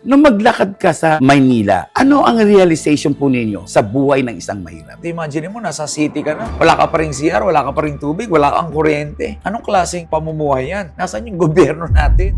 Nung maglakad ka sa Maynila, ano ang realization po ninyo sa buhay ng isang mahirap? Imagine mo, nasa city ka na. Wala ka pa ring CR, wala ka pa ring tubig, wala kang kuryente. Anong klaseng pamumuhay yan? Nasaan yung gobyerno natin?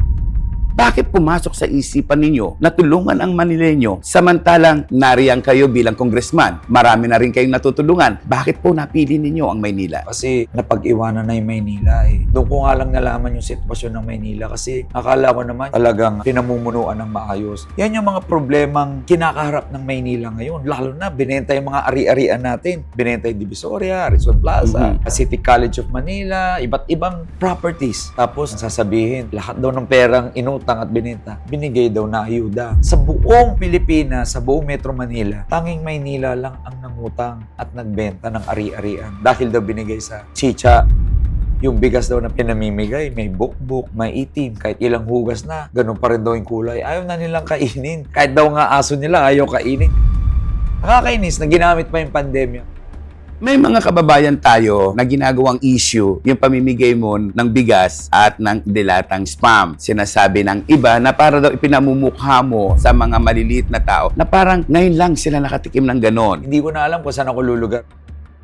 Bakit pumasok sa isipan ninyo na tulungan ang Manileño samantalang nariyan kayo bilang congressman? Marami na rin kayong natutulungan. Bakit po napili ninyo ang Maynila? Kasi napag-iwanan na yung Maynila eh. Doon ko nga lang nalaman yung sitwasyon ng Maynila kasi akala ko naman talagang pinamumunuan ng maayos. Yan yung mga problemang kinakaharap ng Maynila ngayon. Lalo na, binenta yung mga ari-arian natin. Binenta yung Divisoria, Rizal Plaza, City College of Manila, iba't ibang properties. Tapos sasabihin, lahat daw ng perang inutang at binenta, binigay daw na ayuda. Sa buong Pilipinas, sa buong Metro Manila, tanging Maynila lang ang nangutang at nagbenta ng ari-arian dahil daw binigay sa chicha. Yung bigas daw na pinamimigay, may bukbuk, may itim, kahit ilang hugas na, ganun pa rin daw yung kulay. Ayaw na nilang kainin. Kahit daw nga aso nila, ayaw kainin. Nakakainis na ginamit pa yung pandemya. May mga kababayan tayo na ginagawang issue yung pamimigay mo ng bigas at ng dilatang spam. Sinasabi ng iba na para daw ipinamumukha mo sa mga maliliit na tao na parang ngayon lang sila nakatikim ng ganon. Hindi ko na alam kung saan ako lulugar.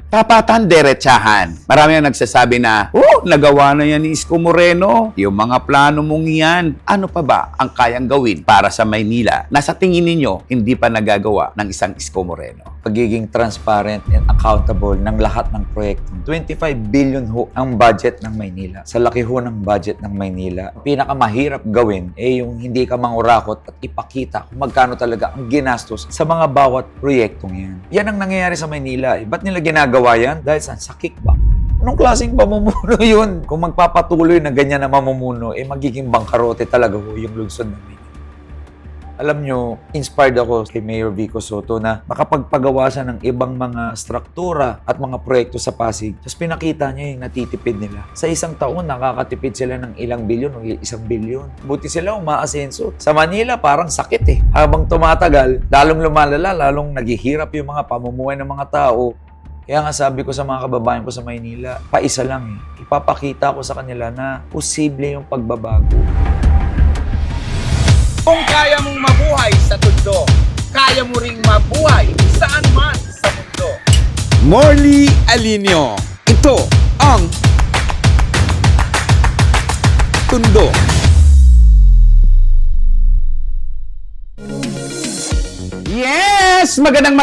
Tapatan, derechahan. Marami ang nagsasabi na, nagawa na yan ni Isko Moreno. Yung mga plano mong yan. Ano pa ba ang kayang gawin para sa Maynila na sa tingin ninyo hindi pa nagagawa ng isang Isko Moreno? Pagiging transparent and accountable ng lahat ng proyekto. 25 billion ho ang budget ng Maynila. Sa laki ho ng budget ng Maynila, ang pinakamahirap gawin ay yung hindi ka mangurakot at ipakita kung magkano talaga ang ginastos sa mga bawat proyektong yan. Yan ang nangyayari sa Maynila. Ba't nila ginagawa yan? Dahil sa kickback. Anong klaseng pamumuno yun? Kung magpapatuloy na ganyan na mamumuno, magiging bangkarote talaga ho yung lungsod ng Maynila. Alam nyo, inspired ako kay Mayor Vico Soto na makapagpagawa siya ng ibang mga struktura at mga proyekto sa Pasig. Tapos pinakita niya yung natitipid nila. Sa isang taon, nakakatipid sila ng ilang bilyon o 1 bilyon. Buti sila umaasenso. Sa Manila, parang sakit eh. Habang tumatagal, lalong lumalala, lalong naghihirap yung mga pamumuhay ng mga tao. Kaya nga sabi ko sa mga kababayan ko sa Maynila, paisa lang eh. Ipapakita ko sa kanila na posible yung pagbabago. Kung kaya mong mabuhay sa tundo, kaya mo ring mabuhay saan man sa mundo. Morley Alinio. Ito ang Tundo. Yes! Magandang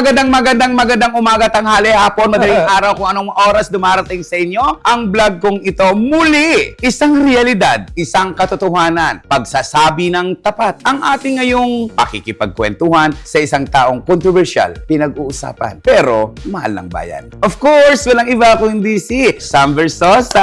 umaga, tanghali, hapon, madaling araw, kung anong oras dumarating sa inyo. Ang vlog kong ito, muli, isang realidad, isang katotohanan, pagsasabi ng tapat. Ang ating ngayong pakikipagkwentuhan sa isang taong kontrobersyal, pinag-uusapan, pero mahal ng bayan. Of course, walang iba kung hindi si Sam Versosa.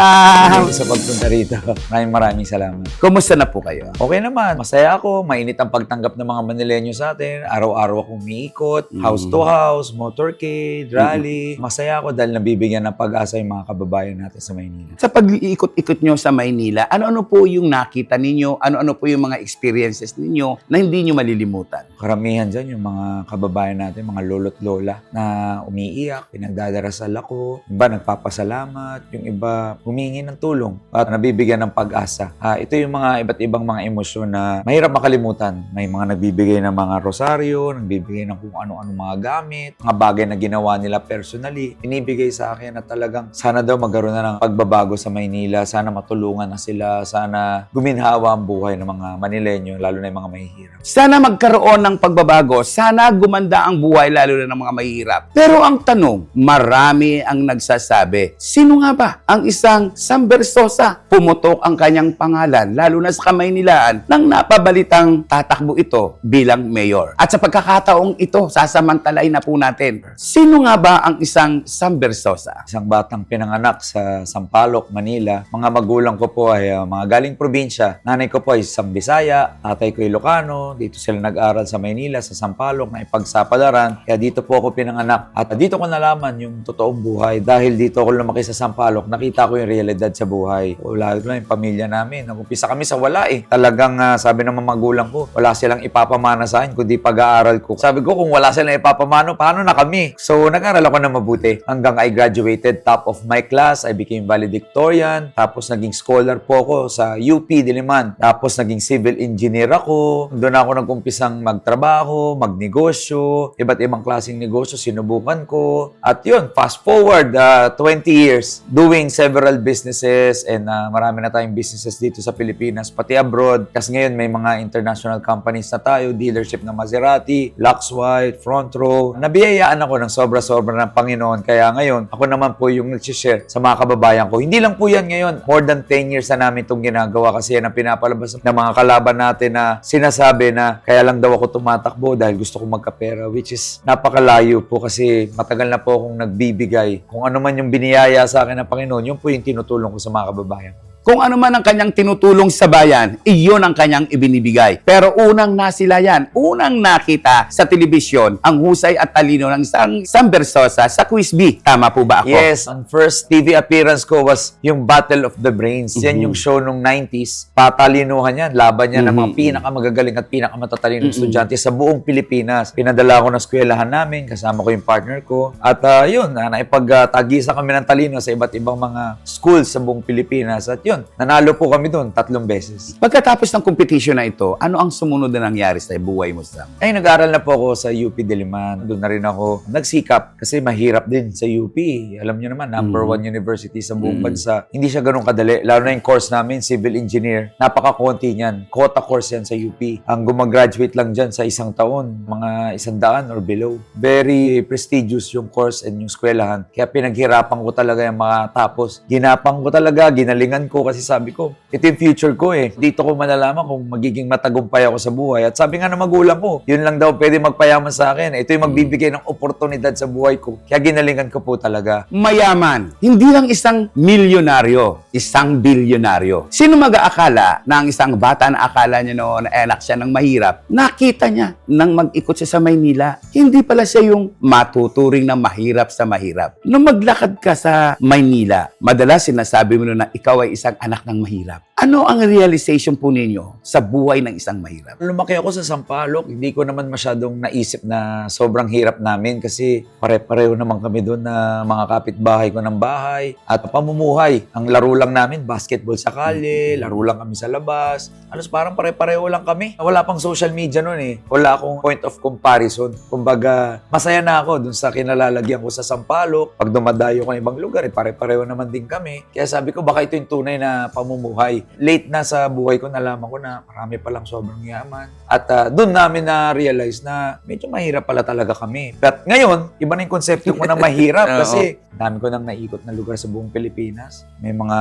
Sa pagpunta rito, maraming salamat. Kumusta na po kayo? Okay naman, masaya ako, mainit ang pagtanggap ng mga Manileño sa atin. Araw-araw akong umiikot, house to house, motorcade, rally. Masaya ako dahil nabibigyan ng pag-asa yung mga kababayan natin sa Maynila. Sa pag-iikot-ikot nyo sa Maynila, ano-ano po yung nakita ninyo? Ano-ano po yung mga experiences ninyo na hindi nyo malilimutan? Karamihan dyan yung mga kababayan natin, mga lolo't lola na umiiyak, pinagdadarasal ako, yung iba nagpapasalamat, yung iba humingi ng tulong at nabibigyan ng pag-asa. Ito yung mga iba't ibang mga emosyon na mahirap makalimutan. May mga nagbibigay ng mga rosaryo, nagbibigay ng kung ano-ano mga gamit, mga bagay na ginawa nila personally. Pinibigay sa akin na talagang sana daw magkaroon na ng pagbabago sa Maynila, sana matulungan na sila, sana guminhawa ang buhay ng mga Manileño, lalo na yung mga mahihirap. Sana magkaroon ng pagbabago, sana gumanda ang buhay lalo na ng mga mahihirap. Pero ang tanong, marami ang nagsasabi, sino nga ba ang isang Sam Versosa? Pumutok ang kanyang pangalan, lalo na sa Kamaynilaan, nang napabalitang tatakbo ito bilang mayor. At sa pagkakataong ito, sasamantalay na po natin. Sino nga ba ang isang Sam Versosa? Isang batang pinanganak sa Sampaloc, Manila. Mga magulang ko po ay mga galing probinsya. Nanay ko po ay isang Bisaya, tatay ko ay Ilocano. Dito sila nag-aral sa Maynila, sa Sampaloc, na ipagsapalaran. Kaya dito po ako pinanganak. At dito ko nalaman yung totoong buhay. Dahil dito ako lumaki sa Sampaloc, nakita ko yung realidad sa buhay. Lalo na yung pamilya namin. Nag-umpisa kami sa wala eh. Talagang sabi ng mga magulang ko, wala silang ipapamana sa akin kundi pag-aaral ko. Sabi ko, kung wala silang financial na ipapamano, paano na kami? So, nag-aral ako na mabuti hanggang I graduated top of my class. I became valedictorian. Tapos, naging scholar po ako sa UP Diliman. Tapos, naging civil engineer ako. Doon ako nag-umpisang magtrabaho, magnegosyo, iba't ibang klaseng negosyo, sinubukan ko. At yun, fast forward, 20 years, doing several businesses and marami na tayong businesses dito sa Pilipinas, pati abroad. Kasi ngayon, may mga international companies na tayo, dealership ng Maserati, Lux White, Front Row. Nabiyayaan ako ng sobra-sobra ng Panginoon. Kaya ngayon, ako naman po yung nag-share sa mga kababayan ko. Hindi lang po yan ngayon. More than 10 years na namin itong ginagawa kasi yan ang pinapalabas ng mga kalaban natin na sinasabi na kaya lang daw ako tumatakbo dahil gusto ko magkapera, which is napakalayo po kasi matagal na po akong nagbibigay. Kung ano man yung biniyaya sa akin ng Panginoon, yun po yung tinutulong ko sa mga kababayan ko. Kung ano man ang kanyang tinutulong sa bayan, iyon ang kanyang ibinibigay. Pero unang nasilayan, unang nakita sa telebisyon ang husay at talino ng isang Sam Bersosa sa Quiz B. Tama po ba ako? Yes, ang first TV appearance ko was yung Battle of the Brains. Yan yung show nung 90s. Patalinuhan yan, laban yan ng mga pinakamagagaling at pinakamatatalino estudyante sa buong Pilipinas. Pinadala ko ng eskwelahan namin, kasama ko yung partner ko. At yun, naipagtagisa kami ng talino sa iba't ibang mga schools sa buong Pilipinas. At yun, nanalo po kami doon 3 beses. Pagkatapos ng competition na ito, ano ang sumunod na nangyari sa buhay mo, Sam? Ay, nag-aral na po ako sa UP Diliman. Doon na rin ako nagsikap kasi mahirap din sa UP. Alam niyo naman, number 1 university sa buong bansa. Hindi siya ganun kadali. Lalo na yung course namin, civil engineer. Napaka-konti niyan. Quota course yan sa UP. Ang gumagraduate lang dyan sa isang taon, mga 100 or below. Very prestigious yung course and yung eskwelahan. Kaya pinaghirapan ko talaga yung mga tapos. Ginapang ko talaga, ginalingan ko kasi sabi ko, ito yung future ko eh. Dito ko malalaman kung magiging matagumpay ako sa buhay. At sabi nga ng magulang ko, yun lang daw pwede magpayaman sa akin. Ito yung magbibigay ng oportunidad sa buhay ko. Kaya ginalingan ko po talaga. Mayaman. Hindi lang isang milyonaryo, isang bilyonaryo. Sino mag-aakala na ang isang bata na akala niya noon na anak siya ng mahirap, nakita niya nang mag-ikot siya sa Maynila. Hindi pala siya yung matuturing na mahirap sa mahirap. Nung maglakad ka sa Maynila, madalas sinasabi mo na ikaw ay isang anak ng mahirap. Ano ang realization po ninyo sa buhay ng isang mahirap? Lumaki ako sa Sampaloc, hindi ko naman masyadong naisip na sobrang hirap namin kasi pare-pareho naman kami doon na mga kapitbahay ko ng bahay at pamumuhay. Ang laro lang namin, basketball sa kalye, laro lang kami sa labas. Parang pare-pareho lang kami. Wala pang social media noon eh. Wala akong point of comparison. Kumbaga, masaya na ako doon sa kinalalagyan ko sa Sampaloc. Pag dumadayo ko ng ibang lugar, pare-pareho naman din kami. Kaya sabi ko, baka ito yung tunay na pamumuhay. Late na sa buhay ko, nalaman ko na marami palang sobrang yaman. At doon namin na-realize na medyo mahirap pala talaga kami. But ngayon, iba na yung konsepto ko na mahirap kasi dami ko nang naikot na lugar sa buong Pilipinas. May mga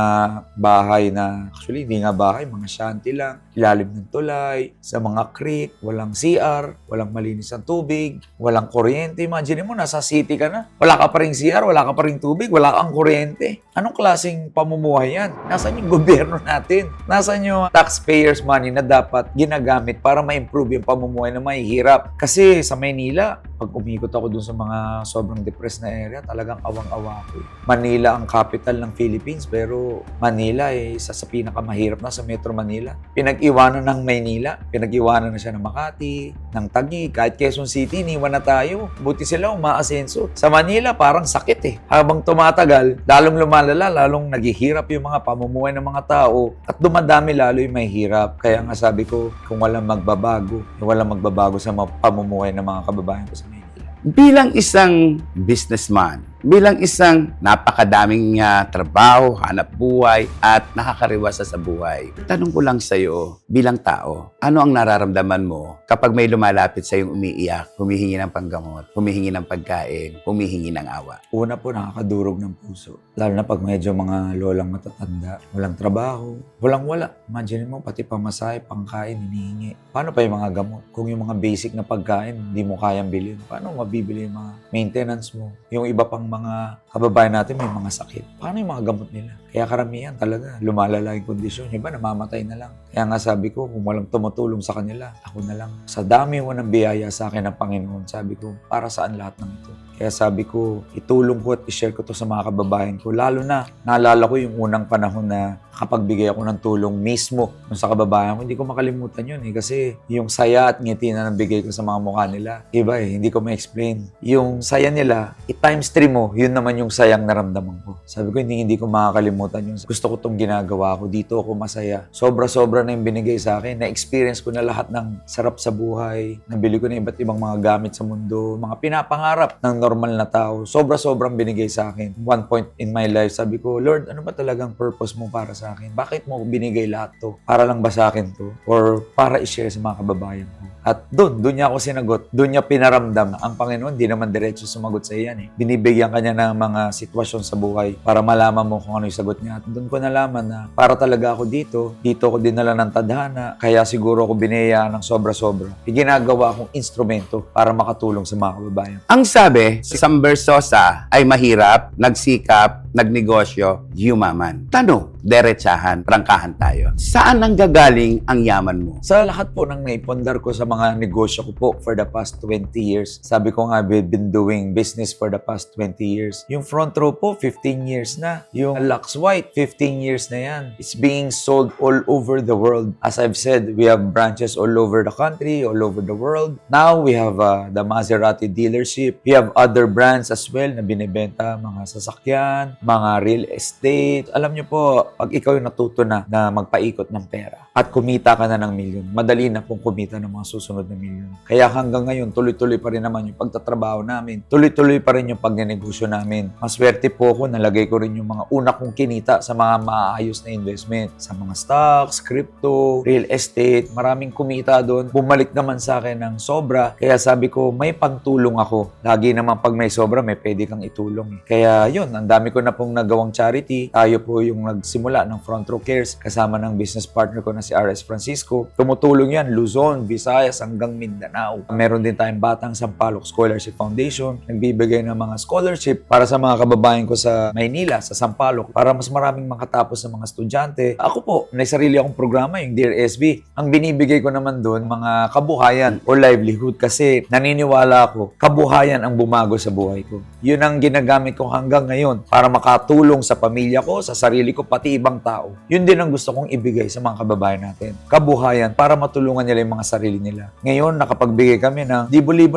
bahay na, actually hindi nga bahay, mga shanty lang, ilalim ng tulay, sa mga creek, walang CR, walang malinis ang tubig, walang kuryente. Imagine mo, nasa city ka na. Wala ka pa ring CR, wala ka pa ring tubig, wala kang kuryente. Anong klaseng pamumuhay yan? Nasaan yung gobyerno natin? Nasaan yung taxpayers money na dapat ginagamit para ma-improve yung pamumuhay na mahihirap? Kasi sa Maynila, pag umikot ako dun sa mga sobrang depressed na area, talagang awang-awa ko. Manila ang capital ng Philippines, pero Manila isa sa pinakamahirap na sa Metro Manila. Pinag-iwanan ng Maynila, pinag-iwanan na siya ng Makati, ng Taguig, kahit Quezon City, iniwan na tayo. Buti sila umaasenso. Sa Manila, parang sakit eh. Habang tumatagal, lalong lumalala, lalong naghihirap yung mga pamumuhay ng mga tao at dumadami lalo yung mahihirap. Kaya nga sabi ko, kung walang magbabago sa pamumuhay ng mga kababayan ko sa Manila. Bilang isang businessman, bilang isang napakadaming trabaho, hanap buhay, at nakakariwasa sa buhay. Tanong ko lang sa'yo, bilang tao, ano ang nararamdaman mo kapag may lumalapit sa'yong umiiyak, humihingi ng panggamot, humihingi ng pagkain, humihingi ng awa? Una po, nakakadurog ng puso. Lalo na pag medyo mga lolang matatanda, walang trabaho, walang-wala. Imagine mo, pati pamasahe, pangkain, hinihingi. Paano pa yung mga gamot? Kung yung mga basic na pagkain, hindi mo kayang bilhin, paano mabibili yung mga maintenance mo? Yung iba pang mga kababayan natin may mga sakit. Paano yung mga gamot nila? Kaya karamihan talaga, lumalala yung kondisyon. Yung iba, namamatay na lang. Kaya nga sabi ko, kung walang tumutulong sa kanila, ako na lang. Sa dami mo ng biyaya sa akin ng Panginoon, sabi ko, para saan lahat ng ito? Kaya sabi ko, itulong ko at i-share ko to sa mga kababayan ko. Lalo na, naalala ko yung unang panahon na nakapagbigay ako ng tulong mismo sa kababayan ko. Hindi ko makalimutan yun kasi yung saya at ngiti na nabigay ko sa mga mukha nila, iba hindi ko ma-explain. Yung saya nila, i-times 3 mo, yun naman yung sayang naramdaman ko. Sabi ko, hindi ko makakalimutan yung gusto ko tong ginagawa ko. Dito ako masaya. Sobra-sobra na yung binigay sa akin. Na-experience ko na lahat ng sarap sa buhay. Nabili ko na iba't ibang mga gamit sa mundo. Mga pinapangarap ng normal na tao. Sobra-sobrang binigay sa akin. One point in my life, sabi ko, Lord, ano ba talagang purpose mo para sa akin? Bakit mo binigay lahat to? Para lang ba sa akin to? Or para i-share sa mga kababayan ko? At doon niya ako sinagot. Doon niya pinaramdam. Ang Panginoon, di naman diretso sumagot sa iyan Binibigyan kanya ng mga sitwasyon sa buhay para malaman mo kung ano yung sagot niya. At doon ko nalaman na para talaga ako dito ako dinala ng tadhana, kaya siguro ako binayaan ng sobra-sobra. Ginagawa akong instrumento para makatulong sa mga kababayan. Ang sabi, si Sam Bersosa ay mahirap, nagsikap, nagnegosyo, yumaman. Tanong, derechahan, prangkahan tayo. Saan nanggagaling ang yaman mo? Sa lahat po ng naipundar ko sa mga negosyo ko po for the past 20 years. Sabi ko nga, we've been doing business for the past 20 years. Yung front row po, 15 years na. Yung Lux White, 15 years na yan. It's being sold all over the world. As I've said, we have branches all over the country, all over the world. Now, we have the Maserati dealership. We have other brands as well na binibenta, mga sasakyan, mga real estate. Alam nyo po, pag ikaw yung natuto na magpaikot ng pera at kumita ka na ng milyon, madali na pong kumita ng mga susunod na milyon. Kaya hanggang ngayon, tuloy-tuloy pa rin naman yung pagtatrabaho namin. Tuloy-tuloy pa rin yung pagnenegosyo namin. Maswerte po ako, nalagay ko rin yung mga una kong kinita sa mga maayos na investment. Sa mga stocks, crypto, real estate, maraming kumita doon. Bumalik naman sa akin ng sobra. Kaya sabi ko, may pagtulong ako. Lagi naman pag may sobra, may pwede kang itulong. Kaya yun, ang dami ko na pong nagawang charity. Tayo po yung nagsimula ng Front Row Cares kasama ng business partner ko na si R.S. Francisco. Tumutulong yan, Luzon, Visayas, hanggang Mindanao. Meron din tayong Batang Sampaloc Scholarship Foundation. Nagbibigay ng mga scholarship para sa mga kababayan ko sa Maynila, sa Sampaloc, para mas maraming makatapos sa mga estudyante. Ako po, may sarili akong programa, yung Dear SB. Ang binibigay ko naman doon, mga kabuhayan o livelihood kasi naniniwala ako, kabuhayan ang bumago sa buhay ko. Yun ang ginagamit ko hanggang ngayon para makatulong sa pamilya ko, sa sarili ko, pati ibang tao. Yun din ang gusto kong ibigay sa mga kababayan natin. Kabuhayan para matulungan nila yung mga sarili nila. Ngayon, nakapagbigay kami ng libo-libo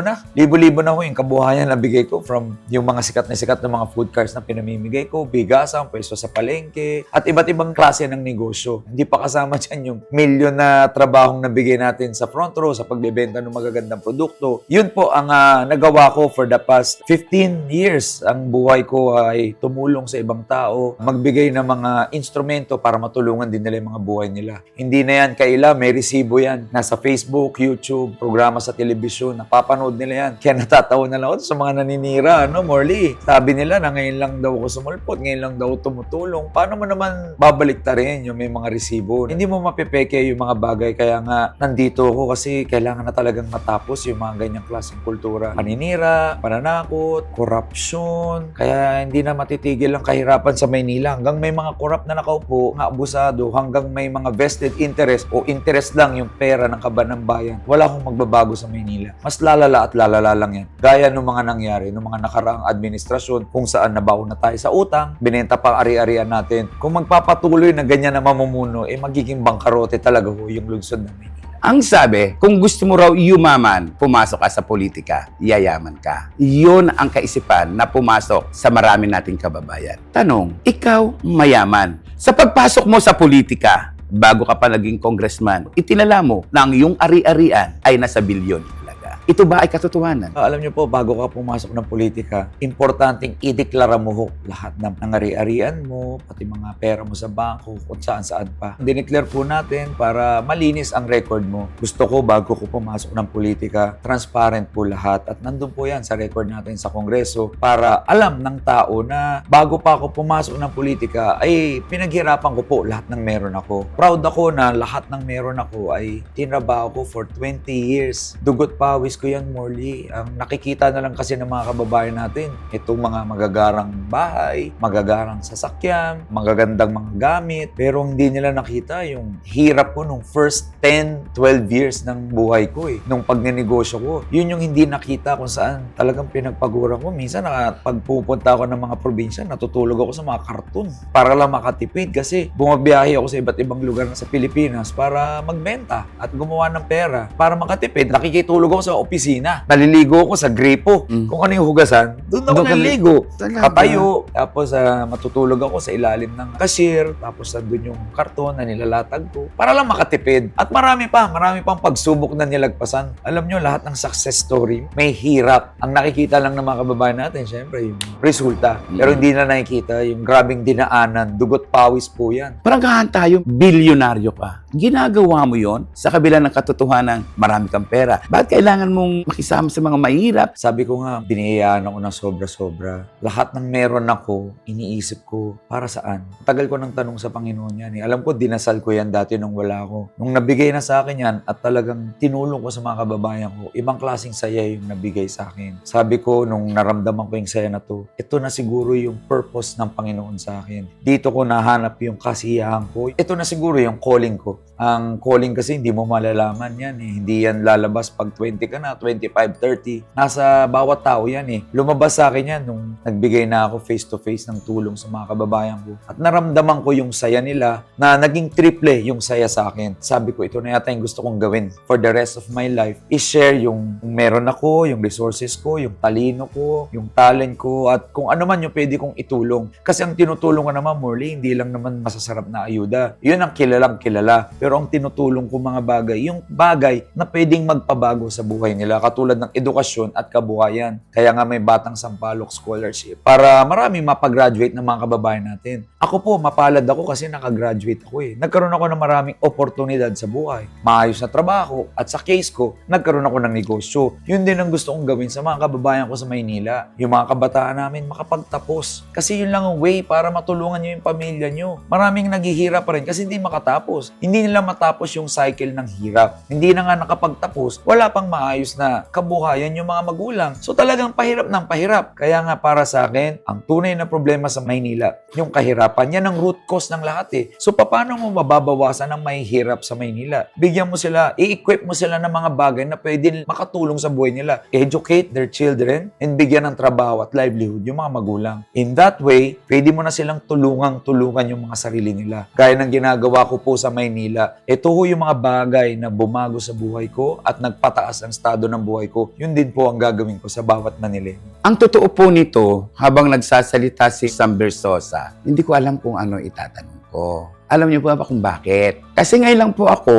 na ho yung kabuhayan na bigay ko from yung mga sikat na mga food cards na pinamimigay ko, bigasan, pwesto sa palengke, at iba't ibang klase ng negosyo. Hindi pa kasama dyan yung milyon na trabahong nabigay natin sa front row, sa pagbebenta ng magagandang produkto. Yun po ang nagawa ko for the past 15 years. Ang buhay ko ay tumulong sa ibang tao, magbigay ng mga instrumento para matulungan din nila yung mga buhay nila. Hindi na yan kaila, may resibo yan. Nasa Facebook, YouTube, programa sa telebisyon, napapanood nila yan. Kaya natatawa na lang ako sa mga naninira, Morley. Sabi nila na ngayon lang daw ako sumulpot, ngayon lang daw tumutulong. Paano mo naman babalik ta rin yung may mga resibo? Hindi mo mapipeke yung mga bagay, kaya nga nandito ako kasi kailangan na talagang matapos yung mga ganyang klaseng kultura. Paninira, pananakot, korupsyon. Kaya hindi na matitigil ang kahirapan sa Maynila. Hanggang may mga korap na nakaupo, mga abusado, hanggang may mga vested interest o interest lang yung pera ng kaban ng bayan. Wala akong magbabago sa Maynila. Mas lalala at lalala lang yan. Gaya nung mga nangyari, nung mga nakaraang administrasyon, kung saan nabaon na tayo sa utang, binenta pa ari-arian natin. Kung magpapatuloy na ganyan na mamumuno, magiging bangkarote talaga yung lungsod ng Maynila. Ang sabi, kung gusto mo raw yumaman, pumasok ka sa politika, yayaman ka. Iyon ang kaisipan na pumasok sa marami nating kababayan. Tanong, ikaw mayaman. Sa pagpasok mo sa politika, bago ka pa naging congressman, itinala mo na ang iyong ari-arian ay nasa bilyon. Ito ba ay katotohanan? Alam niyo po, bago ka pumasok ng politika, importanteng ideklara mo lahat ng ari-arian mo, pati mga pera mo sa bangko, kung saan-saan pa. Dineclare po natin para malinis ang record mo. Gusto ko, bago ko pumasok ng politika, transparent po lahat. At nandun po yan sa record natin sa Kongreso para alam ng tao na bago pa ako pumasok ng politika, ay pinaghirapan ko po lahat ng meron ako. Proud ako na lahat ng meron ako ay tinrabaho ko for 20 years. Dugot pawis choice ko yan, Morley. Ang nakikita na lang kasi ng mga kababayan natin, itong mga magagarang bahay, magagarang sasakyan, magagandang mga gamit, pero hindi nila nakita yung hirap ko nung first 10, 12 years ng buhay ko nung pagnenegosyo ko. Yun yung hindi nakita kung saan talagang pinagpaguran ko. Minsan, pagpupunta ako ng mga probinsya, natutulog ako sa mga karton para lang makatipid kasi bumabiyahe ako sa iba't ibang lugar sa Pilipinas para magbenta at gumawa ng pera. Para makatipid, nakikitulog ako sa opisina. Naliligo ako sa gripo. Kung ano yung hugasan, doon ako naliligo. Katayo. Tapos matutulog ako sa ilalim ng cashier. Tapos doon yung karton na nilalatag ko. Para lang makatipid. At marami pang pagsubok na nilagpasan. Alam nyo, lahat ng success story, may hirap. Ang nakikita lang ng mga kababayan natin, syempre, yung resulta. Pero hindi na nakikita yung grabing dinaanan. Dugot pawis po yan. Parang kahan tayo, bilyonaryo ka. Ginagawa mo yon sa kabila ng katotohanan, marami kang pera. Bakit kailangan mong makisama sa mga mahirap? Sabi ko nga, biniyayaan ako ng sobra-sobra. Lahat ng meron ako, iniisip ko, para saan? Tagal ko ng tanong sa Panginoon yan. Alam ko, dinasal ko yan dati nung wala ako. Nung nabigay na sa akin yan at talagang tinulong ko sa mga kababayan ko, ibang klaseng saya yung nabigay sa akin. Sabi ko, nung naramdaman ko yung saya na to, ito na siguro yung purpose ng Panginoon sa akin. Dito ko nahanap yung kasiyahan ko. Ito na siguro yung calling ko. Ang calling kasi hindi mo malalaman yan Hindi yan lalabas pag 20 ka na, 25, 30. Nasa bawat tao yan Lumabas sa akin yan nung nagbigay na ako face-to-face ng tulong sa mga kababayan ko. At naramdaman ko yung saya nila na naging triple yung saya sa akin. Sabi ko, ito na yata yung gusto kong gawin for the rest of my life. I-share yung meron ako, yung resources ko, yung talino ko, yung talent ko, at kung ano man yung pwede kong itulong. Kasi ang tinutulong ko naman, Morley, hindi lang naman masasarap na ayuda. Yun ang kilalang kilala. Pero ang tinutulong ko mga bagay, yung bagay na pwedeng magpabago sa buhay nila, katulad ng edukasyon at kabuhayan. Kaya nga may Batang Sampaloc Scholarship para maraming mapagraduate ng mga kababayan natin. Ako po, mapalad ako kasi nakagraduate ako Nagkaroon ako ng maraming oportunidad sa buhay. Maayos na trabaho at sa case ko, nagkaroon ako ng negosyo. Yun din ang gusto kong gawin sa mga kababayan ko sa Maynila. Yung mga kabataan namin makapagtapos. Kasi yun lang ang way para matulungan nyo yung pamilya nyo. Maraming naghihirap pa rin kasi hindi makatapos. Hindi nila matapos yung cycle ng hirap. Hindi na nga nakapagtapos, wala pang maayos na kabuhayan yung mga magulang. So talagang pahirap ng pahirap. Kaya nga para sa akin, ang tunay na problema sa Maynila, yung kahirapan, yan ang root cause ng lahat So paano mo mababawasan ang mahihirap sa Maynila? Bigyan mo sila, i-equip mo sila ng mga bagay na pwede makatulong sa buhay nila. Educate their children and bigyan ng trabaho at livelihood yung mga magulang. In that way, pwede mo na silang tulungan yung mga sarili nila. Gaya ng ginagawa ko po sa Maynila. Ito ho yung mga bagay na bumago sa buhay ko at nagpataas ang estado ng buhay ko. Yun din po ang gagawin ko sa bawat Manileño. Ang totoo po nito, habang nagsasalita si Sam Bersosa, hindi ko alam kung ano itatanong ko. Alam niyo po ba kung bakit? Kasi ngayon lang po ako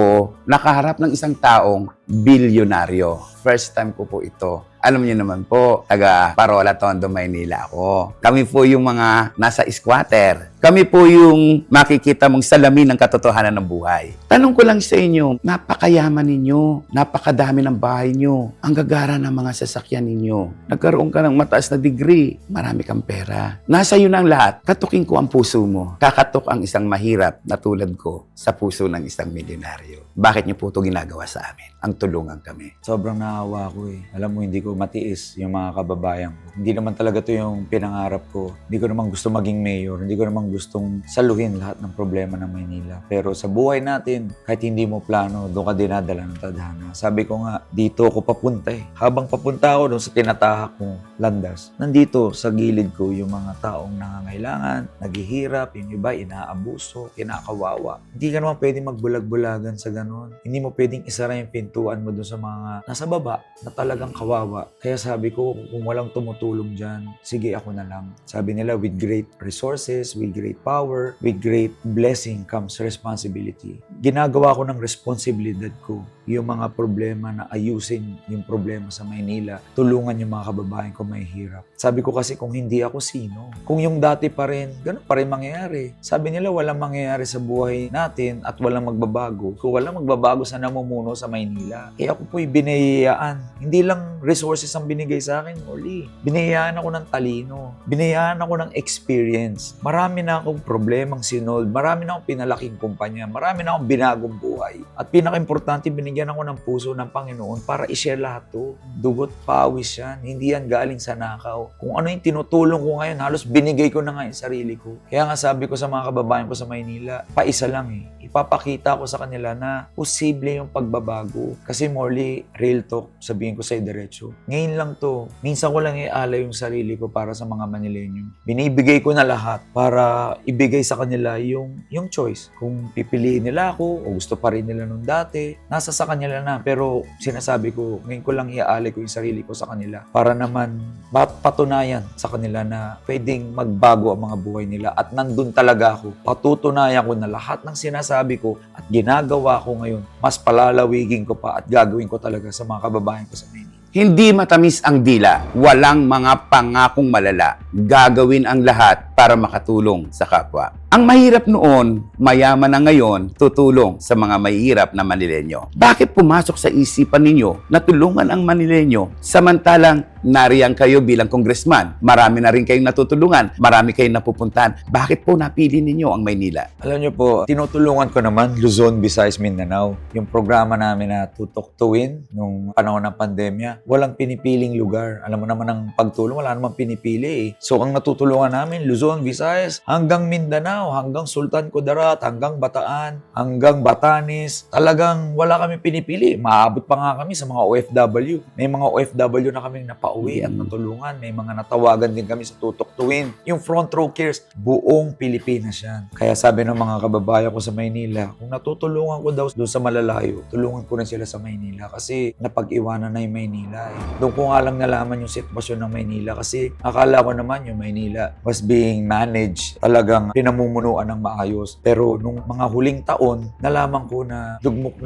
nakaharap ng isang taong bilyonaryo. First time ko po ito. Alam niyo naman po, taga Parola, Tondo, Maynila ako. Kami po yung mga nasa squatter. Kami po yung makikita mong salamin ng katotohanan ng buhay. Tanong ko lang sa inyo, napakayaman ninyo, napakadami ng bahay nyo, ang gagara ng mga sasakyan ninyo. Nagkaroon ka ng mataas na degree, marami kang pera. Nasa iyo na ang lahat, katukin ko ang puso mo. Kakatok ang isang mahirap na tulad ko sa puso ng isang milyonaryo. Bakit niyo po ito ginagawa sa amin? Ang tulungan kami. Sobrang naawa ko Alam mo, hindi ko matiis yung mga kababayan ko. Hindi naman talaga to yung pinangarap ko. Hindi ko naman gusto maging mayor. Hindi ko naman gustong saluhin lahat ng problema ng Maynila. Pero sa buhay natin, kahit hindi mo plano, doon ka dinadala ng tadhana. Sabi ko nga, dito ako papunta Habang papunta ako doon sa tinatahak kong landas, nandito sa gilid ko yung mga taong nangangailangan, naghihirap, yung iba inaabuso, kinakawawa. Hindi ka naman pwedeng magbulag-bulagan sa ganon. Hindi mo pwedeng isara yung pintuan mo doon sa mga nasa baba na talagang kawawa. Kaya sabi ko, kung walang tumutulong dyan, sige ako na lang. Sabi nila, with great resources, with great power, with great blessing comes responsibility. Ginagawa ko ng responsibilidad ko yung mga problema na ayusin yung problema sa Maynila. Tulungan yung mga kababayan ko may hirap. Sabi ko kasi kung hindi ako sino? Kung yung dati pa rin, ganun pa rin mangyayari. Sabi nila walang mangyayari sa buhay natin at walang magbabago. Kung walang magbabago sa namumuno sa Maynila. Kaya ako po'y binayaan. Hindi lang resources ang binigay sa akin, Morley. Binayaan ako ng talino. Binayaan ako ng experience. Marami na akong problemang sinold. Marami na akong pinalaking kumpanya. Marami na akong binagong buhay. At pinaka-importante, binigyan binigyan ako ng puso ng Panginoon para i-share lahat to. Dugot, pawis yan. Hindi yan galing sa nakaw. Kung ano yung tinutulong ko ngayon, halos binigay ko na nga yung sarili ko. Kaya nga sabi ko sa mga kababayan ko sa Maynila, paisa lang eh. Ipapakita ko sa kanila na posible yung pagbabago. Kasi Morley, real talk, sabihin ko sa'yo diretso. Ngayon lang to. Minsan ko lang ialay yung sarili ko para sa mga Manileño. Binibigay ko na lahat para ibigay sa kanila yung choice. Kung pipiliin nila ako o gusto pa rin nila nung dati, nasa sa kanila na. Pero sinasabi ko, ngayon ko lang iaalay ko yung sarili ko sa kanila para naman patunayan sa kanila na pwedeng magbago ang mga buhay nila. At nandun talaga ako. Patutunayan ko na lahat ng sinasabi ko at ginagawa ko ngayon, mas palalawigin ko pa at gagawin ko talaga sa mga kababayan ko sa Maynila. Hindi matamis ang dila, walang mga pangakong malala. Gagawin ang lahat para makatulong sa kapwa. Ang mahirap noon, mayaman na ngayon, tutulong sa mga mahihirap na Manileño. Bakit pumasok sa isipan ninyo na tulungan ang Manileño samantalang nariyan kayo bilang congressman? Marami na rin kayong natutulungan, marami kayong napupuntahan. Bakit po napili ninyo ang Maynila? Alam niyo po, tinutulungan ko naman Luzon, Visayas, Mindanao. Yung programa namin na Tutok to Win nung panahon ng pandemya, walang pinipiling lugar. Alam mo naman ang pagtulong, wala namang pinipili eh. So ang natutulungan namin, Luzon, Visayas, hanggang Mindanao, hanggang Sultan Kudarat, hanggang Bataan, hanggang Batanes. Talagang wala kami pinipili. Maabot pa nga kami sa mga OFW. May mga OFW na kami napauwi at natulungan. May mga natawagan din kami sa Tutok to Win. Yung front row cares, buong Pilipinas yan. Kaya sabi ng mga kababayan ko sa Maynila, kung natutulungan ko daw doon sa malalayo, tulungan ko rin sila sa Maynila kasi napag-iwanan na yung Maynila eh. Doon ko nga lang nalaman yung sitwasyon ng Maynila kasi akala ko naman yung Maynila was being managed. Talagang pinamumunuan ng maayos. Pero nung mga huling taon, nalaman ko na lugmok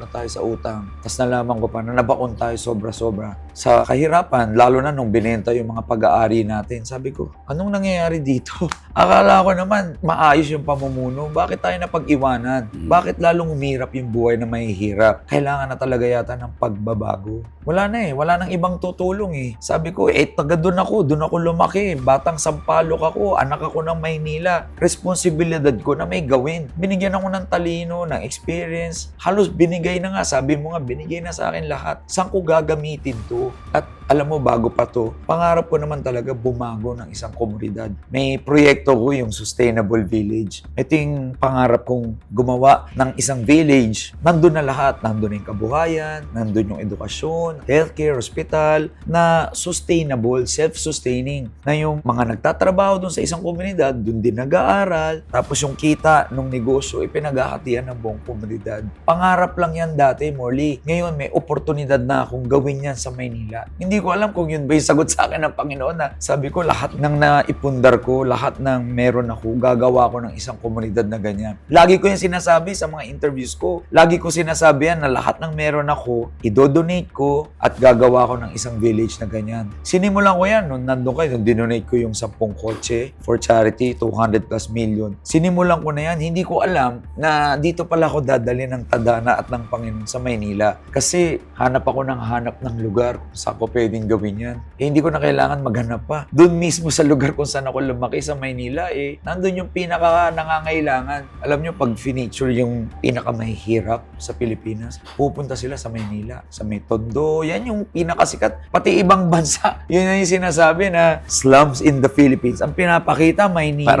na tayo sa utang. Tapos nalaman ko pa na nabaon tayo sobra-sobra sa kahirapan, lalo na nung binenta yung mga pag-aari natin. Sabi ko, anong nangyayari dito? Akala ko naman maayos yung pamumuno. Bakit tayo napag-iwanan? Bakit lalong umirap yung buhay na mahihirap? Kailangan na talaga yata ng pagbabago. Wala na eh. Wala nang ibang tutulong eh. Sabi ko, taga doon ako lumaki. Batang Sampaloc ako, anak ako ng Maynila. Responsibilidad ko na may gawin. Binigyan ako ng talino, ng experience. Halos binigay na nga. Sabi mo nga, binigay na sa akin lahat. Saan ko gagamitin to? At alam mo, bago pa to, pangarap ko naman talaga bumago ng isang komunidad. May proyekto ko yung Sustainable Village. Ito yung pangarap kong gumawa ng isang village. Nandun na lahat. Nandun yung kabuhayan, nandun yung edukasyon, healthcare, hospital, na sustainable, self-sustaining. Na yung mga nagtatrabaho dun sa isang komunidad, dun din nag-aaral, tapos yung kita ng negosyo, ipinaghahatian ng buong komunidad. Pangarap lang yan dati, Morley. Ngayon, may oportunidad na akong gawin yan sa Maynila. Hindi ko alam kung yun ba yung sagot sa akin ng Panginoon na sabi ko, lahat ng naipundar ko, lahat ng meron ako, gagawa ko ng isang komunidad na ganyan. Lagi ko yung sinasabi sa mga interviews ko. Lagi ko sinasabi yan na lahat ng meron ako, idodonate ko at gagawa ko ng isang village na ganyan. Sinimulan ko yan nung nandun kayo, nung dinonate ko yung 10 kotse for charity, 200 plus million. Sinimulan ko na yan. Hindi ko alam na dito pala ako dadali ng tadhana at ng Panginoon sa Maynila. Kasi hanap ng lugar kung saan ko pwedeng gawin yan. Hindi ko na kailangan maghanap pa. Doon mismo sa lugar kung saan ako lumaki sa Maynila, nandun yung pinaka nangangailangan. Alam nyo, pag finiture yung pinaka mahihirap sa Pilipinas, pupunta sila sa Maynila, sa may Tondo. Yan yung pinakasikat. Pati ibang bansa. Yun na yung sinasabi na slums in the Philippines. Ang pinapakita, Maynila.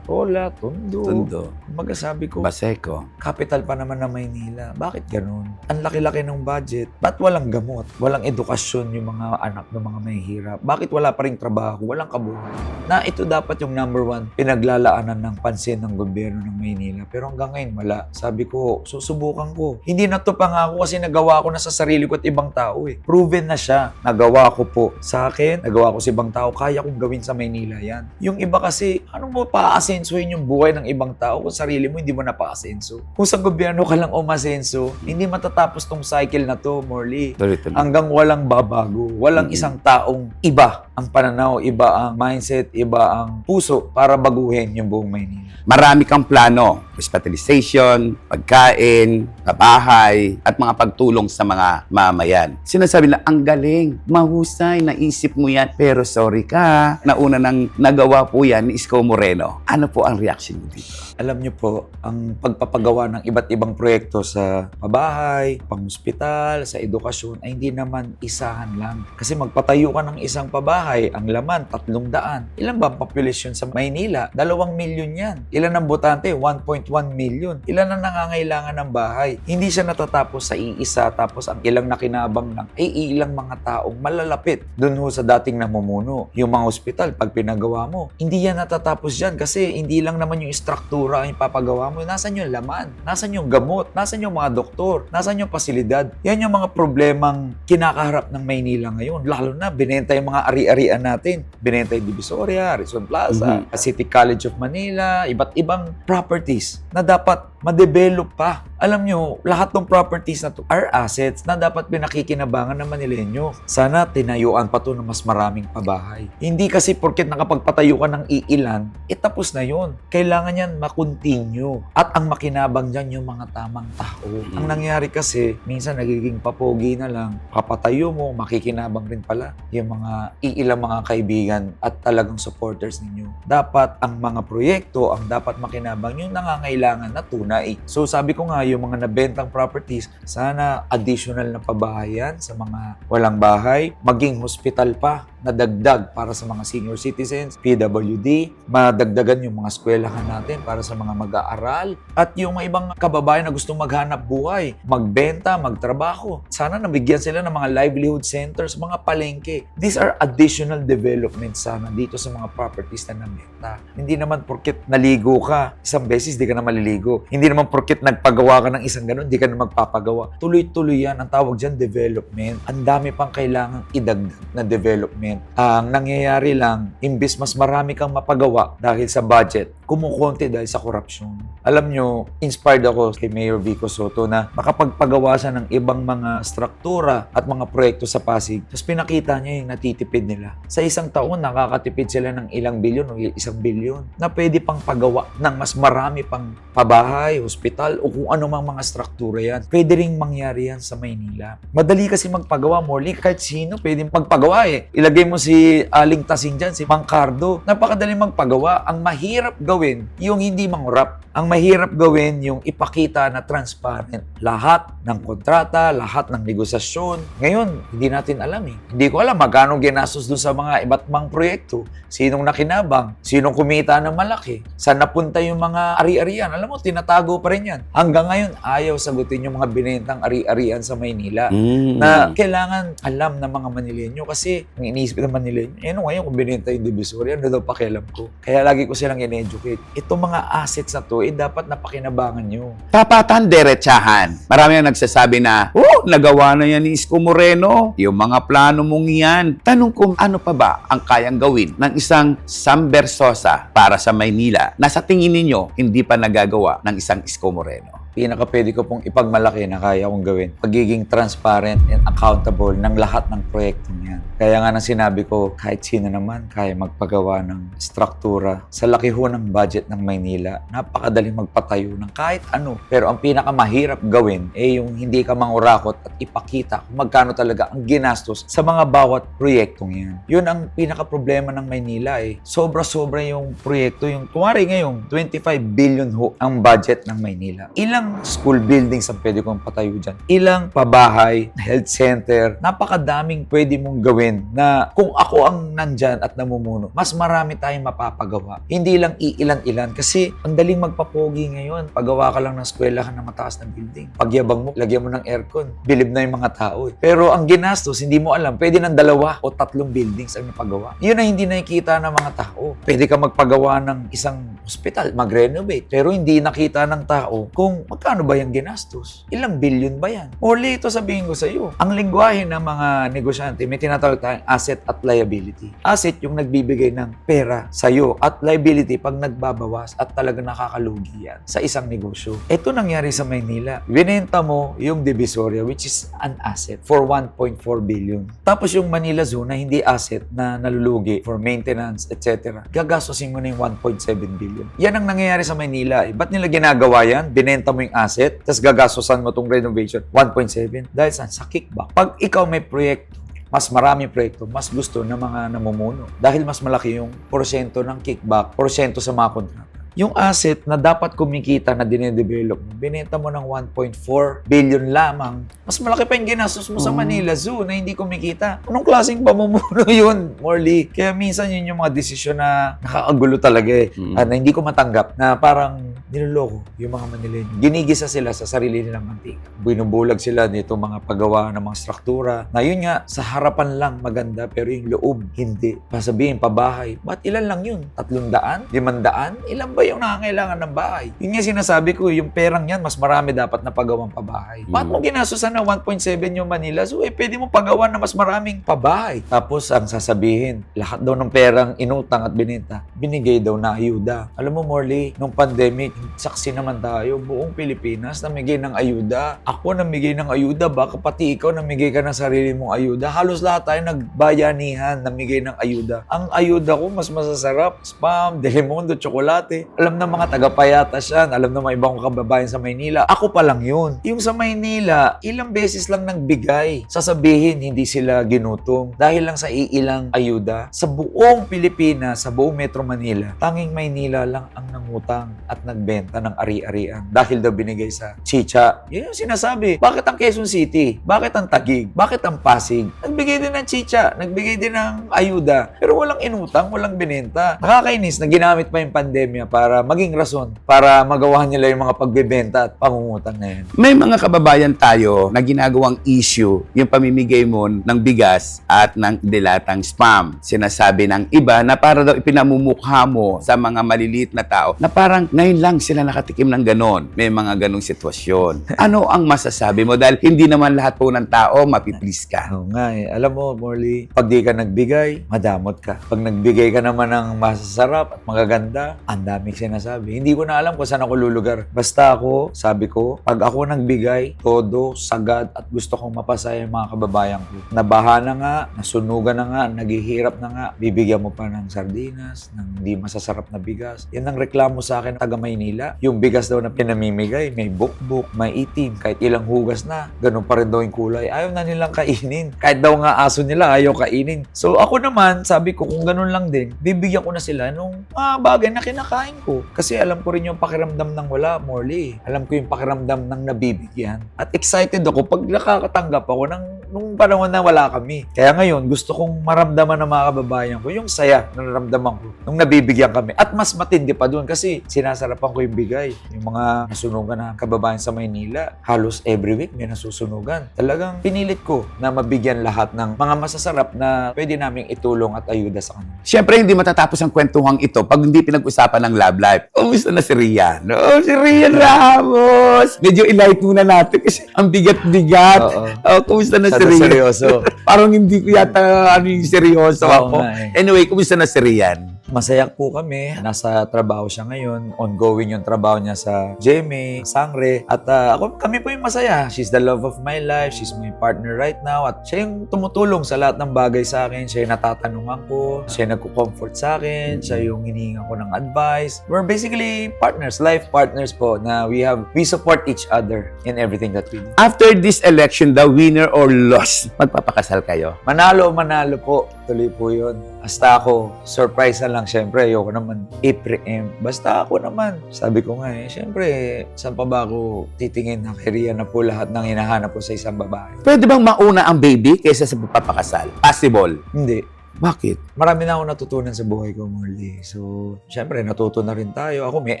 Parola, Tondo. Kumbaga sabi ko, Baseco. capital pa naman ng Maynila. Bakit ganun? Ang laki-laki ng budget. Ba't walang gamot? Walang edukasyon yung mga anak ng mga mahihirap? Bakit wala pa ring trabaho? Walang kabuhay? Na ito dapat yung number 1 pinaglalaanan ng pansin ng gobyerno ng Maynila. Pero hanggang ngayon, wala. Sabi ko, susubukan ko. Hindi na to pangako kasi nagawa ko na sa sarili ko at ibang tao eh. Proven na siya. Nagawa ko po sa akin, nagawa ko sa ibang tao. Kaya kong gawin sa Maynila yan. Yung iba kasi, ano mo paasensuhin yung buhay ng ibang tao kung sarili mo hindi mo na paasenso? Kung sa gobyerno ka lang umasenso, hindi matatapos tong cycle na to, Morley. Tuloy-tuloy. Hanggang walang babago. Walang isang taong iba ang pananaw, iba ang mindset, iba ang puso para baguhin yung buong Maynila. Marami kang plano, hospitalization, pagkain, pabahay, at mga pagtulong sa mga mamayan. Sinasabi na, ang galing, mahusay, naisip mo yan. Pero sorry ka, nauna nang nagawa po yan ni Isko Moreno. Ano po ang reaction mo dito? Alam niyo po, ang pagpapagawa ng iba't ibang proyekto sa pabahay, pang-hospital, sa edukasyon ay hindi naman isahan lang. Kasi magpatayo ka ng isang pabahay, ang laman, 300. Ilan ba ang population sa Maynila? 2 milyon yan. Ilan ang botante? 1.1 million. Ilan ang nangangailangan ng bahay? Hindi siya natatapos sa iisa, tapos ang ilang nakinabang lang ay ilang mga taong malalapit dun ho sa dating namumuno. Yung mga hospital, pag pinagawa mo, hindi yan natatapos dyan kasi hindi lang naman yung struktura ang ipapagawa mo. Nasaan yung laman? Nasaan yung gamot? Nasaan yung mga doktor? Nasaan yung pasilidad? Yan yung mga problemang kinakaharap ng Maynila ngayon. Lalo na, binenta yung mga ari-arian natin. Binenta yung Divisoria, Rizal Plaza, City College of Manila, iba't ibang properties na dapat ma-develop pa. Alam nyo, lahat ng properties na to are assets na dapat pinakikinabangan ng Manileño. Sana tinayuan pa to ng mas maraming pabahay. Hindi kasi porket nakapagpatayo ka ng iilan, tapos na yun. Kailangan yan makontinue. At ang makinabang dyan yung mga tamang tao. Ang nangyari kasi, minsan nagiging papogi na lang. Kapatayo mo, makikinabang rin pala yung mga iilang mga kaibigan at talagang supporters ninyo. Dapat ang mga proyekto, ang dapat makinabang yung nangangailangan na tunay. So sabi ko nga, yung mga nabentang properties, sana additional na pabahayan sa mga walang bahay, maging hospital pa na dagdag para sa mga senior citizens, PWD, madagdagan yung mga eskwelahan natin para sa mga mag-aaral, at yung mga ibang kababayan na gustong maghanap buhay, magbenta, magtrabaho. Sana nabigyan sila ng mga livelihood centers, mga palengke. These are additional developments sana dito sa mga properties na nabenta. Hindi naman porket naligo ka, isang beses di ka na maliligo. Hindi naman porket nagpagawa ka ng isang ganun, di ka na magpapagawa. Tuloy-tuloy yan. Ang tawag dyan, development. Ang dami pang kailangang idagdag na development. Ang nangyayari lang, imbis mas marami kang mapagawa dahil sa budget, kumukonti dahil sa korupsyon. Alam nyo, inspired ako kay Mayor Vico Soto na makapagpagawa siya ng ibang mga struktura at mga proyekto sa Pasig. Tapos pinakita niya yung natitipid nila. Sa isang taon, nakakatipid sila ng ilang bilyon o 1 bilyon na pwede pang pagawa ng mas marami pang pabahay, hospital o kung ano mang mga struktura yan. Pwede ring mangyari yan sa Maynila. Madali kasi magpagawa, Morley. Kahit sino pwede magpagawa eh. Ilagay mo si Aling Tasing dyan, si Mang Cardo. Napakadali magpagawa. Ang mahirap gawin, yung hindi mangurap. Ang mahirap gawin, yung ipakita na transparent. Lahat ng kontrata, lahat ng negosasyon. Ngayon, hindi natin alam eh. Hindi ko alam magkano ginastos dun sa mga iba't mang proyekto. Sinong nakinabang? Sinong kumita ng malaki? Saan napunta yung mga ari-arian? Alam mo, tinatago pa rin yan. Hanggang ngayon, ayaw sagutin yung mga binentang ari-arian sa Maynila. Na kailangan alam ng mga Manileño kasi ang iniisip ng Manileño, ngayon kung binenta yung Divisoria, ano daw pakialam ko? Kaya lagi ko silang in-educate. Itong mga assets na to, dapat napakinabangan nyo. Tapatan, derechahan. Marami ang nagsasabi na, nagawa na yan ni Isko Moreno. Yung mga plano mong yan. Tanong ko, ano pa ba ang kayang gawin ng isang Sam Bersosa para sa Maynila na sa tingin ninyo hindi pa nagagawa ng isang Isko Moreno? Pinaka-pwede ko pong ipagmalaki na kaya kong gawin. Pagiging transparent and accountable ng lahat ng proyektong yan. Kaya nga nang sinabi ko, kahit sino naman kaya magpagawa ng struktura. Sa laki ho ng budget ng Maynila, napakadaling magpatayo ng kahit ano. Pero ang pinakamahirap gawin ay yung hindi ka mangurakot at ipakita kung magkano talaga ang ginastos sa mga bawat proyektong yan. Yun ang pinaka-problema ng Maynila eh. Sobra-sobra yung proyekto. Yung kumari ngayong 25 billion ho ang budget ng Maynila. Ilang school buildings ang pwede kong patayo dyan. Ilang pabahay, health center, napakadaming pwede mong gawin na kung ako ang nandyan at namumuno, mas marami tayong mapapagawa. Hindi lang iilan-ilan kasi ang daling magpapogi ngayon. Pagawa ka lang ng eskwelahan ng mataas na building. Pagyabang mo, lagyan mo ng aircon. Bilib na yung mga tao eh. Pero ang ginastos, hindi mo alam, pwede ng 2 o 3 buildings ang napagawa. Yun ang hindi nakikita ng mga tao. Pwede ka magpagawa ng isang hospital, mag-renovate. Pero hindi nakita ng tao kung magkano ba yung ginastos? Ilang billion ba yan? Morley, ito sabihin ko sa iyo. Ang lingwahe ng mga negosyante, may tinatawag tayong asset at liability. Asset yung nagbibigay ng pera sa iyo at liability pag nagbabawas at talaga nakakalugi yan sa isang negosyo. Ito nangyari sa Maynila. Binenta mo yung Divisoria, which is an asset, for 1.4 billion. Tapos yung Manila Zoo na hindi asset na nalulugi for maintenance, etc. Gagastosin mo na yung 1.7 billion. Yan ang nangyayari sa Maynila. Ba't nila ginagawa yan? Binenta mo yung asset, tapos gagastosan mo tong renovation, 1.7. Dahil sa kickback. Pag ikaw may proyekto, mas maraming proyekto, mas gusto ng mga namumuno. Dahil mas malaki yung porsyento ng kickback, porsyento sa mga kontrata. Yung asset na dapat kumikita na dinedevelop mo, binenta mo ng 1.4 billion lamang, mas malaki pa yung ginastos mo sa Manila Zoo na hindi kumikita. Anong klaseng pamumuno yun, Morley? Kaya minsan yun yung mga desisyon na nakakagulo talaga eh. At na hindi ko matanggap na parang niloloko yung mga Manileño. Ginigisa sila sa sarili nilang mantika. Binubulag sila nito mga paggawa ng mga struktura na yun nga, sa harapan lang maganda pero yung loob hindi. Pasabihin, pabahay. Ba't ilan lang yun? 300? 500? Ilan ba yung nakakailangan ng bahay? Yun nga sinasabi ko, yung perang yan, mas marami dapat na pagawang pabahay. Ba't mo ginastusan ng 1.7 yung Manila? So, pwede mo pagawa na mas maraming pabahay. Tapos, ang sasabihin, lahat daw ng perang inutang at binenta, binigay daw na ayuda. Alam mo, Morley, nung pandemic, saksi naman tayo, buong Pilipinas namigay ng ayuda. Ako namigay ng ayuda, baka pati ikaw namigay ka ng sarili mong ayuda. Halos lahat tayo nagbayanihan, namigay ng ayuda. Ang ayuda ko, mas masasarap, Spam, Delimundo, tsokolate. Alam ng mga taga-Payatas yan, alam ng mga ibang kababayan sa Maynila. Ako pa lang yun. Yung sa Maynila, ilang beses lang nagbigay. Sasabihin, hindi sila ginutom. Dahil lang sa iilang ayuda. Sa buong Pilipinas, sa buong Metro Manila, tanging Maynila lang ang nangutang at nagbenta ng ari-arian. Dahil daw binigay sa chicha. Yun yung sinasabi. Bakit ang Quezon City? Bakit ang Taguig? Bakit ang Pasig? Nagbigay din ng chicha. Nagbigay din ng ayuda. Pero walang inutang, walang binenta. Nakakainis na ginamit pa yung pandemya para maging rason para magawa nila yung mga pagbebenta at pangungutang na yan. May mga kababayan tayo na ginagawang issue yung pamimigay mo ng bigas at ng dilatang spam. Sinasabi ng iba na para daw ipinamumukha mo sa mga maliliit na tao na parang ngayon lang sila nakatikim ng ganon. May mga ganong sitwasyon. Ano ang masasabi mo? Dahil hindi naman lahat po ng tao mapiplease ka. Oo nga eh. Alam mo, Morley, pag di ka nagbigay, madamot ka. Pag nagbigay ka naman ng masasarap at magaganda, ang daming sinasabi. Hindi ko na alam kung saan ako lulugar. Basta ako, sabi ko, pag ako nagbigay, todo, sagad, at gusto kong mapasaya yung mga kababayan ko. Nabaha na nga, nasunugan na nga, naghihirap na nga, bibigyan mo pa ng sardinas, ng hindi masasarap na bigas. Yan ang reklamo sa akin, taga Maynila. Yung bigas daw na pinamimigay, may bukbuk, may itim, kahit ilang hugas na, ganun pa rin daw yung kulay. Ayaw na nilang kainin. Kahit daw nga aso nila, ayaw kainin. So ako naman, sabi ko, kung ganun lang din, bibigyan ko na sila nung mga bagay na kinakain ko. Kasi alam ko rin yung pakiramdam ng wala, Morley. Alam ko yung pakiramdam ng nabibigyan. At excited ako pag nakakatanggap ako nung panahon na wala kami. Kaya ngayon, gusto kong maramdaman ng mga kababayan ko yung saya na naramdaman ko nung nabibigyan kami. At mas matindi pa doon kasi sinasarapan ko yung bigay. Yung mga nasunugan na kababayan sa Maynila, halos every week may nasusunugan. Talagang pinilit ko na mabigyan lahat ng mga masasarap na pwede naming itulong at ayuda sa kanila. Siyempre, hindi matatapos ang kwentuhang ito pag hindi pinag-usapan ng love life. Kumusta na si Rian? Oh, si Rian Ramos! Medyo i-light muna natin kasi ang bigat-bigat. Oo. Oh, kumusta na si Sana Rian? seryoso. Parang hindi ko yata yung seryoso Oo ako. nga eh. Anyway, kumusta na si Rian? Masaya po kami. Nasa trabaho siya ngayon. Ongoing yung trabaho niya sa GMA, Sangre. At kami po yung masaya. She's the love of my life. She's my partner right now. At siya yung tumutulong sa lahat ng bagay sa akin. Siya yung natatanungan ko. Siya yung nagko-comfort sa akin. Siya yung hinihingan ko ng advice. We're basically partners, life partners po na we support each other in everything that we do. After this election, the winner or loss, magpapakasal kayo? Manalo o manalo po. Tuloy po yun. Basta ako, surprise na lang. Siyempre, ayoko naman i-preempt. Basta ako naman. Sabi ko nga siyempre, saan pa ba ako titingin na kay Rian na po lahat ng hinahanap ko sa isang babae? Pwede bang mauna ang baby kaysa sa pagpapakasal? Possible. Hindi. Bakit? Marami na ako natutunan sa buhay ko, Morley. So, syempre, natuto na rin tayo. Ako, may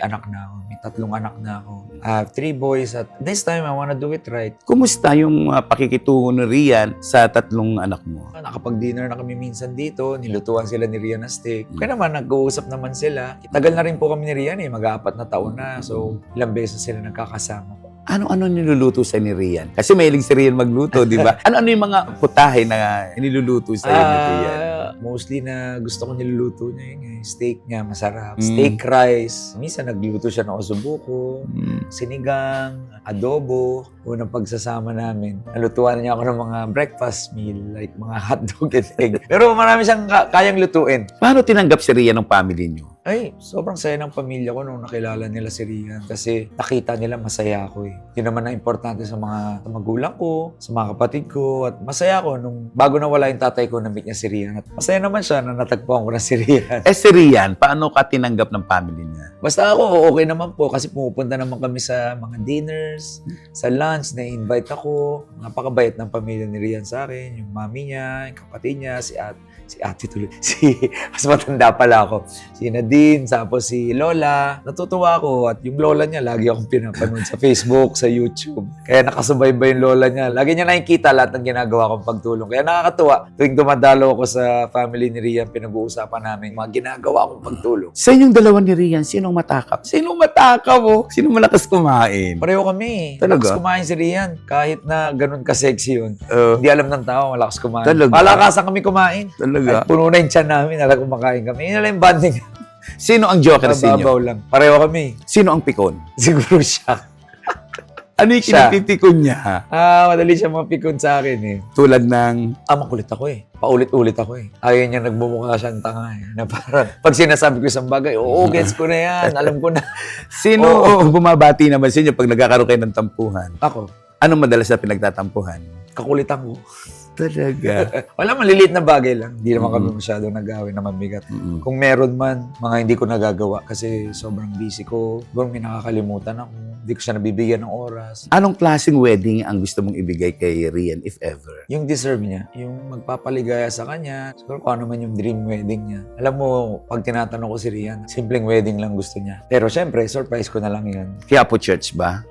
anak na ako. May 3 anak na ako. I have 3 boys at this time, I wanna do it right. Kumusta yung pakikitungo ni Rian sa 3 anak mo? Nakapag-dinner na kami minsan dito. Nilutuan sila ni Rian na steak. Kaya naman, nag-uusap naman sila. Tagal na rin po kami ni Rian eh. Mag-4 na taon na. So, ilang beses sila nagkakasama. Ano-ano niluluto sa ni Rian? Kasi mahilig si Rian magluto, di ba? Ano-ano yung mga putahe na niluluto sa ni Rian? Mostly na gusto ko niluluto niya yun. Steak niya, masarap. Steak rice. Minsan nagluto siya ng osobuco, sinigang, adobo. Unang pagsasama namin, nalutuan niya ako ng mga breakfast meal, like mga hotdog and egg. Pero marami siyang kayang lutuin. Paano tinanggap si Rian ng family niyo? Ay, sobrang saya ng pamilya ko nung nakilala nila si Rian kasi nakita nila masaya ako eh. Yun naman ang importante sa mga magulang ko, sa mga kapatid ko, at masaya ako nung bago nawala yung tatay ko, na-meet niya si Rian. At masaya naman siya na natagpuan ko na si Rian. Si Rian, paano ka tinanggap ng family niya? Basta ako, okay naman po kasi pumupunta naman kami sa mga dinners, sa lunch, na-invite ako. Napakabait ng pamilya ni Rian sa akin, yung mami niya, yung kapatid niya, si ate tuloy, mas matanda pala ako. Si Nadine, tapos si Lola. Natutuwa ako at yung lola niya, lagi akong pinapanood sa Facebook, sa YouTube. Kaya nakasubaybay yung lola niya. Lagi niya nakikita lahat ng ginagawa kong pagtulong. Kaya nakakatuwa. Tuwing dumadalo ako sa family ni Rian, pinag-uusapan namin mga ginagawa kong pagtulong. Sa inyong dalawa ni Rian, sinong matakap? Sinong matakap mo? Sinong malakas kumain? Pareho kami. Talaga? Malakas kumain si Rian. Kahit na ganun ka-sexy yun. Hindi alam ng tao, malakas kumain. Talaga? Palakasan kami kumain. Talaga? At puno na yung tiyan namin, alam kumakain kami. Yun na lang yung banding. Sino ang joker sa Babaw inyo? lang. Pareho kami. Sino ang pikon? Siguro siya. Ano yung Siya. kinatitikon niya? Madali siya mapikon sa akin eh. Tulad ng... Makulit ako eh. Paulit-ulit ako eh. Ayaw niya nagbumukha siyang tanga eh. Na parang, pag sinasabi ko isang bagay, oo, gets ko na yan. Alam ko na. Sino bumabati naman sa inyo pag nagkakaroon kayo ng tampuhan? Ako, Anong madalas na pinagtatampuhan? kakulitan ko. Talaga. Wala, maliliit na bagay lang. Hindi naman kami masyadong nag-away na mabigat. Kung meron man, mga hindi ko nagagawa kasi sobrang busy ko. Siguro may nakakalimutan ako. Hindi ko siya nabibigyan ng oras. Anong klaseng wedding ang gusto mong ibigay kay Rian, if ever? Yung deserve niya, yung magpapaligaya sa kanya, siguro kung ano man yung dream wedding niya. Alam mo, pag tinatanong ko si Rian, simpleng wedding lang gusto niya. Pero syempre, surprise ko na lang yan. Quiapo Church ba?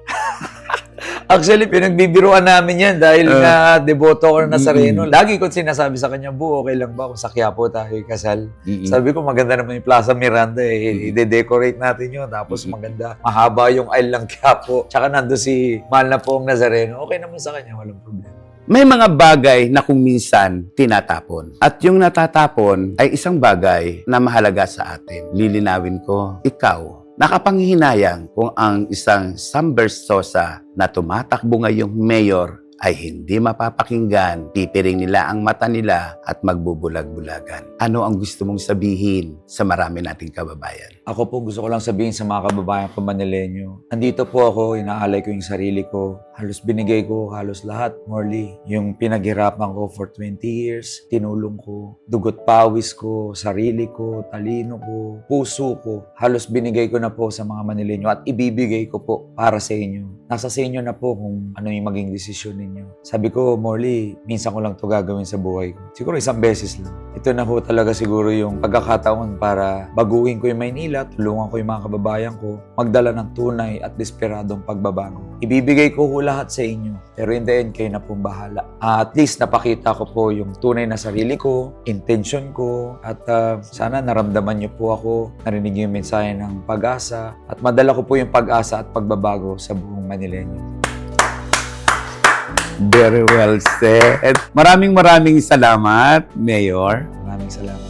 Actually, pinagbibiruan namin yan dahil nga deboto ko na Nazareno. Lagi ko sinasabi sa kanya, Bu, okay lang ba kung sa Quiapo tayo kasal? Sabi ko, maganda naman yung Plaza Miranda eh. I-decorate natin yun. Tapos maganda, mahaba yung aisle ng Quiapo. Tsaka nando si mahal na poong Nazareno. Okay naman sa kanya, walang problema. May mga bagay na kung minsan tinatapon. At yung natatapon ay isang bagay na mahalaga sa atin. Lilinawin ko, ikaw, nakapanghihinayang kung ang isang Sam Bersosa na tumatakbo ngayong mayor ay hindi mapapakinggan, pipiring nila ang mata nila at magbubulag-bulagan. Ano ang gusto mong sabihin sa marami nating kababayan? Ako po, gusto ko lang sabihin sa mga kababayan ko Manileño. Andito po ako, inaalay ko yung sarili ko. Halos binigay ko, halos lahat, Morley. Yung pinaghirapan ko for 20 years, tinulong ko, dugot pawis ko, sarili ko, talino ko, puso ko. Halos binigay ko na po sa mga Manileño at ibibigay ko po para sa inyo. Nasa sa inyo na po kung ano yung maging desisyon ninyo. Sabi ko, Morley, minsan ko lang to gagawin sa buhay ko. Siguro isang beses lang. Ito na ho talaga siguro yung pagkakataon para baguhin ko yung Maynila, tulungan ko yung mga kababayan ko, magdala ng tunay at desperadong pagbabago. Ibibigay ko ho lahat sa inyo. Pero in the end, kayo na pong bahala. At least napakita ko po yung tunay na sarili ko, intention ko, at sana naramdaman niyo po ako, narinig niyo yung mensahe ng pag-asa, at madala ko po yung pag-asa at pagbabago sa buong Manileño. Very well said. Maraming salamat, Mayor. Maraming salamat.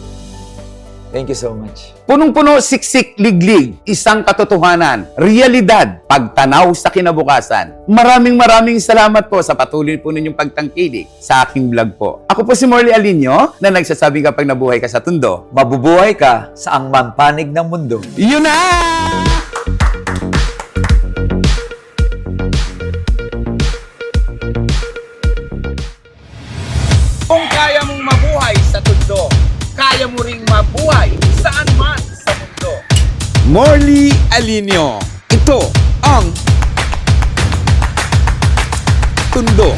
Thank you so much. Punong-puno, siksik, liglig, isang katotohanan, realidad, pagtanaw sa kinabukasan. Maraming salamat po sa patuloy po ninyong pagtangkilik sa aking vlog po. Ako po si Morley Alinio na nagsasabing kapag nabuhay ka sa Tondo, Mabubuhay ka sa angmang panig ng mundo. yun na! Kung kaya mong mabuhay sa Tondo, kaya mo ring mabuhay saan man sa mundo. Morley Alinio. Ito ang Tondo.